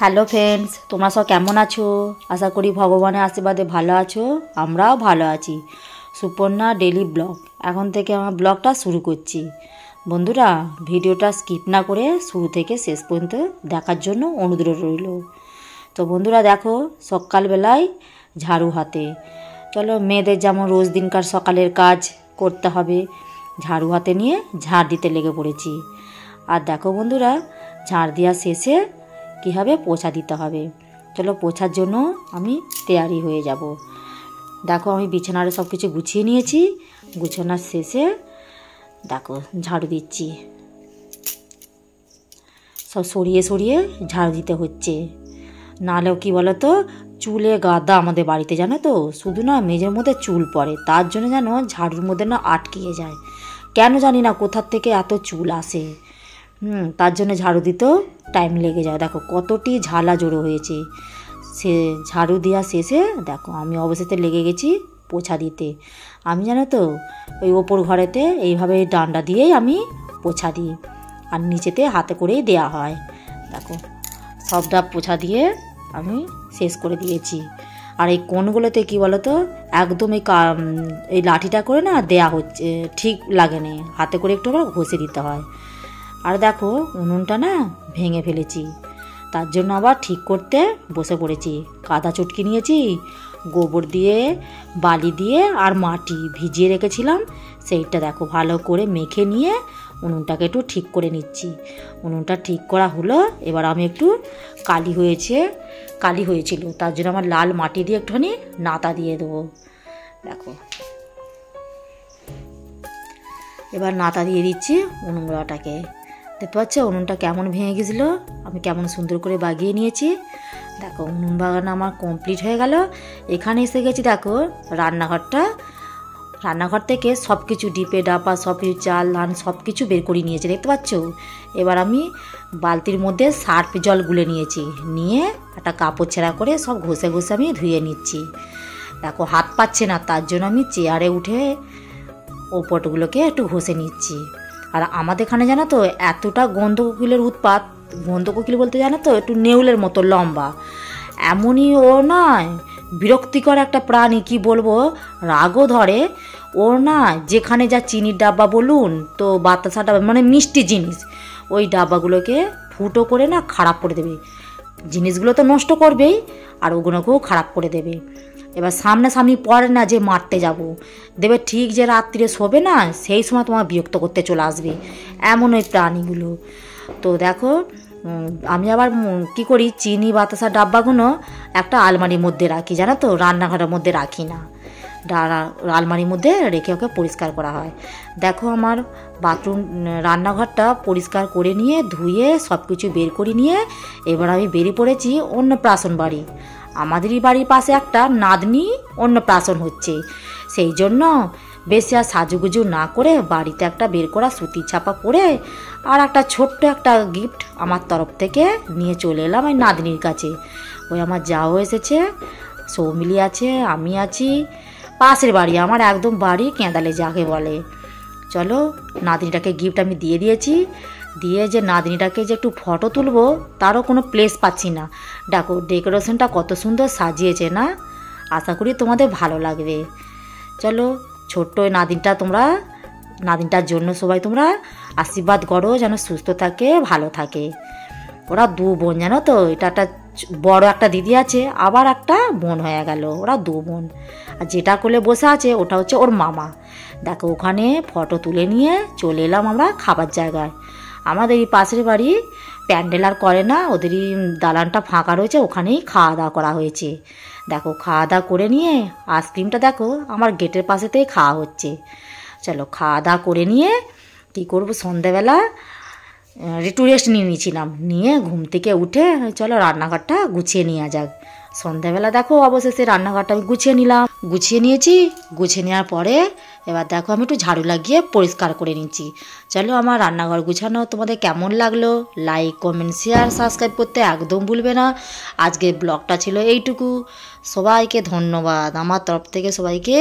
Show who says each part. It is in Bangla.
Speaker 1: হ্যালো ফ্রেন্ডস, তোমরা সব কেমন আছো? আশা করি ভগবানের আশীর্বাদে ভালো আছো। আমরাও ভালো আছি। সুপর্ণা ডেলি ব্লগ এখন থেকে আমার ব্লগটা শুরু করছি। বন্ধুরা, ভিডিওটা স্কিপ না করে শুরু থেকে শেষ পর্যন্ত দেখার জন্য অনুরোধ রইল। তো বন্ধুরা দেখো, সকালবেলায় ঝাড়ু হাতে। চলো, মেয়েদের যেমন রোজ দিনকার সকালের কাজ করতে হবে, ঝাড়ু হাতে নিয়ে ঝাড় দিতে লেগে পড়েছি। আর দেখো বন্ধুরা, ঝাড় দেওয়া শেষে কীভাবে পোছা দিতে হবে। চলো, পোছার জন্য আমি তৈরি হয়ে যাব। দেখো, আমি বিছানার সব কিছু গুছিয়ে নিয়েছি। গুছানোর শেষে দেখো ঝাড়ু দিচ্ছি। সব সরিয়ে সরিয়ে ঝাড়ু দিতে হচ্ছে, নাহলেও কি বলো তো, চুলে গাদা আমাদের বাড়িতে, জানো তো। শুধু না মেঝের মধ্যে চুল পড়ে, তার জন্য যেন ঝাড়ুর মধ্যে না আটকিয়ে যায়। কেন জানি না কোথার থেকে এত চুল আসে। তার জন্য ঝাড়ু দিতেও টাইম লেগে যায়। দেখো কতটি ঝালা জড়ো হয়েছে। সে ঝাড়ু দেওয়া শেষে দেখো আমি অবশেষে লেগে গেছি পোছা দিতে। আমি জানো তো, ওই ওপর ঘরেতে এইভাবে ডান্ডা দিয়েই আমি পোছা দিই, আর নিচেতে হাতে করেই দেয়া হয়। দেখো সবটা পোছা দিয়ে আমি শেষ করে দিয়েছি। আর এই কোণগুলোতে কী বলো তো, একদম এই লাঠিটা করে না দেয়া হচ্ছে, ঠিক লাগে না, হাতে করে একটু ঘষে দিতে হয়। আর দেখো উনুনটা না ভেঙে ফেলেছি, তার জন্য আবার ঠিক করতে বসে পড়েছি। কাদা চটকি নিয়েছি, গোবর দিয়ে, বালি দিয়ে আর মাটি ভিজিয়ে রেখেছিলাম, সেইটা দেখো ভালো করে মেখে নিয়ে উনুনটাকে একটু ঠিক করে নিচ্ছি। উনুনটা ঠিক করা হলো, এবার আমি একটু কালি হয়েছিল, তার জন্য আমার লাল মাটি দিয়ে একটুখানি নাতা দিয়ে দেবো। দেখো এবার নাতা দিয়ে দিচ্ছি উনুনটাকে। দেখতে পাচ্ছ উনুনটা কেমন ভেঙে গেছিলো, আমি কেমন সুন্দর করে বাগিয়ে নিয়েছি। দেখো উনুন বাগানো আমার কমপ্লিট হয়ে গেল। এখানে এসে গেছি দেখো রান্নাঘর থেকে সব কিছু ডিপে ডাপা সব কিছু, চাল ধান সব কিছু বের করে নিয়েছি, দেখতে পাচ্ছ। এবার আমি বালতির মধ্যে সার্ফ জল গুলে নিয়েছি, নিয়ে একটা কাপড় ছেঁড়া করে সব ঘষে ঘষে আমি ধুয়ে নিচ্ছি। দেখো হাত পাচ্ছে না, তার জন্য আমি চেয়ারে উঠে ওপরগুলোকে একটু ঘষে নিচ্ছি। আর আমাদের এখানে জানো তো এতটা গন্ধকোকিলের উৎপাত, গন্ধকোকিল বলতে জানো তো একটু নেউলের মতো লম্বা, এমনই ও নয়, বিরক্তিকর একটা প্রাণী, কি বলবো, রাগও ধরে ওর না। যেখানে যা চিনির ডাব্বা বলুন তো বাতাসা ডাব্বা, মানে মিষ্টি জিনিস, ওই ডাব্বাগুলোকে ফুটো করে না খারাপ করে দেবে। জিনিসগুলো তো নষ্ট করবেই, আর ওগুলোকেও খারাপ করে দেবে। এবার সামনাসামনি পড়ে না যে মারতে যাব, দেবে ঠিক যে রাত্রিরে শোবে না, সেই সময় তোমার বিরক্ত করতে চলে আসবে, এমন ওই প্রাণীগুলো। তো দেখো আমি আবার কি করি, চিনি বাতাসা ডাব্বাগুলো একটা আলমারির মধ্যে রাখি, জানো তো, রান্নাঘরের মধ্যে রাখি না, আলমারির মধ্যে রেখে ওকে পরিষ্কার করা হয়। দেখো আমার রান্নাঘরটা পরিষ্কার করে নিয়ে ধুয়ে সব কিছু বের করে নিয়ে এবার আমি বেরিয়ে পড়েছি অন্নপ্রাশন বাড়ি। আমাদেরই বাড়ির পাশে একটা নাতনি অন্নপ্রাশন হচ্ছে, সেই জন্য বেশি আর সাজুগুজু না করে বাড়িতে একটা বের করা সুতির ছাপা পরে আর একটা ছোট্ট একটা গিফট আমার তরফ থেকে নিয়ে চলে এলাম ওই নাতনির কাছে। ওই আমার যাও এসেছে, সৌমিলি আছে, আমি আছি, পাশের বাড়ি আমার, একদম বাড়ি কেঁদালে যাকে বলে। চলো, নাতনিটাকে গিফট আমি দিয়ে দিয়েছি। দিয়ে যে নাতনিটাকে যে একটু ফটো তুলবো, তারও কোনো প্লেস পাচ্ছি না। দেখো ডেকোরেশনটা কত সুন্দর সাজিয়েছে না, আশা করি তোমাদের ভালো লাগবে। চলো, ছোট্ট ওই নাতনিটার জন্য সবাই তোমরা আশীর্বাদ করো যেন সুস্থ থাকে, ভালো থাকে। ওরা দু বোন, জানো তো, এটা একটা বড় একটা দিদি আছে, আবার একটা বোন হয়ে গেল, ওরা দু বোন। আর যেটা কোলে বসে আছে ওটা হচ্ছে ওর মামা। দেখো ওখানে ফটো তুলে নিয়ে চলে এলাম আমরা খাবার জায়গায়। আমাদের এই পাশের বাড়ি প্যান্ডেল আর করে না, ওদেরই দালানটা ফাঁকা রয়েছে, ওখানেই খাওয়া দাওয়া করা হয়েছে। দেখো খাওয়া দাওয়া করে নিয়ে আইসক্রিমটা দেখো আমার গেটের পাশেতেই খাওয়া হচ্ছে। চলো খাওয়া দাওয়া করে নিয়ে কী করবো, সন্ধ্যাবেলা একটু রেস্ট নিয়ে নিয়েছিলাম, নিয়ে ঘুম থেকে উঠে চলো রান্নাঘরটা গুছিয়ে নেওয়া যাক। সন্ধ্যাবেলা দেখো অবশেষে রান্নাঘরটা আমি গুছিয়ে নিয়েছি। গুছিয়ে নেওয়ার পরে এবার দেখো আমি একটু ঝাড়ু লাগিয়ে পরিষ্কার করে নিচ্ছি। চলো, আমার রান্নাঘর গুছানো তোমাদের কেমন লাগলো, লাইক কমেন্ট শেয়ার সাবস্ক্রাইব করতে একদম ভুলবে না। আজকের ব্লগটা ছিল এইটুকু। সবাইকে ধন্যবাদ, আমার তরফ থেকে সবাইকে